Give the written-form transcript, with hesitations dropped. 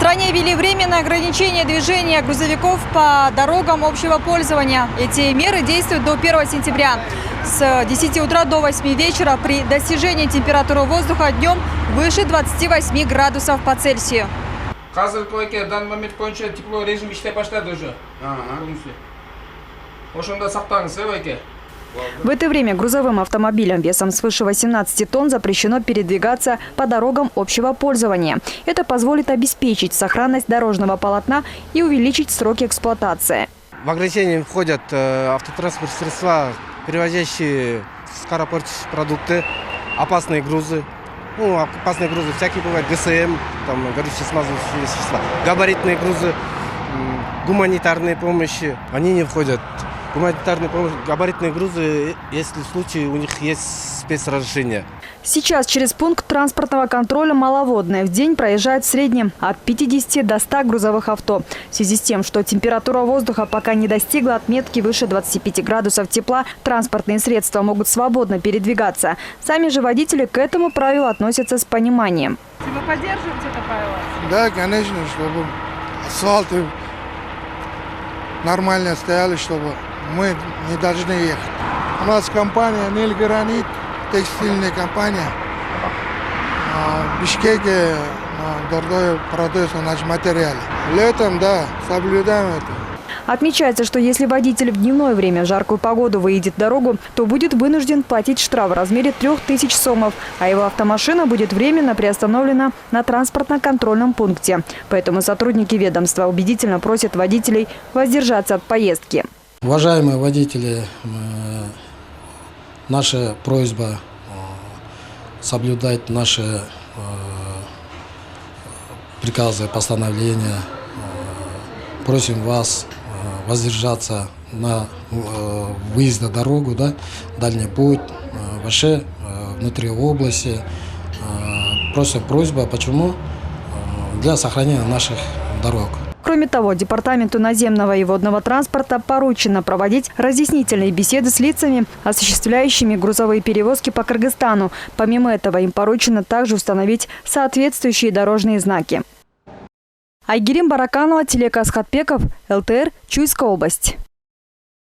стране ввели временное ограничение движения грузовиков по дорогам общего пользования. Эти меры действуют до 1 сентября. С 10 утра до 8 вечера при достижении температуры воздуха днем выше 28 градусов по Цельсию. В данный момент тепло режим уже. В это время грузовым автомобилям весом свыше 18 тонн запрещено передвигаться по дорогам общего пользования. Это позволит обеспечить сохранность дорожного полотна и увеличить сроки эксплуатации. В ограничение входят автотранспортные средства, перевозящие скоропортящиеся продукты, опасные грузы. Опасные грузы всякие бывают, ГСМ, горючие смазывающие вещества, габаритные грузы, гуманитарные помощи, они не входят. Гуманитарные помощи, габаритные грузы, если в случае у них есть спецразрешение. Сейчас через пункт транспортного контроля «Маловодное» в день проезжает в среднем от 50 до 100 грузовых авто. В связи с тем, что температура воздуха пока не достигла отметки выше 25 градусов тепла, транспортные средства могут свободно передвигаться. Сами же водители к этому правилу относятся с пониманием. Вы поддерживаете это правило? Да, конечно, чтобы асфальты нормально стояли, чтобы мы не должны ехать. У нас компания «Нильгранит», текстильная компания. В Бишкеке дорогой продается наш материал. Летом, да, соблюдаем это. Отмечается, что если водитель в дневное время в жаркую погоду выйдет в дорогу, то будет вынужден платить штраф в размере 3000 сомов, а его автомашина будет временно приостановлена на транспортно-контрольном пункте. Поэтому сотрудники ведомства убедительно просят водителей воздержаться от поездки. Уважаемые водители, наша просьба соблюдать наши приказы, постановления. Просим вас воздержаться на выезд на дорогу, дальний путь, вообще внутри области. Просто просьба, почему? Для сохранения наших дорог. Кроме того, Департаменту наземного и водного транспорта поручено проводить разъяснительные беседы с лицами, осуществляющими грузовые перевозки по Кыргызстану. Помимо этого, им поручено также установить соответствующие дорожные знаки. Айгерим Бараканова, Телека Асхатбеков, ЛТР, Чуйская область.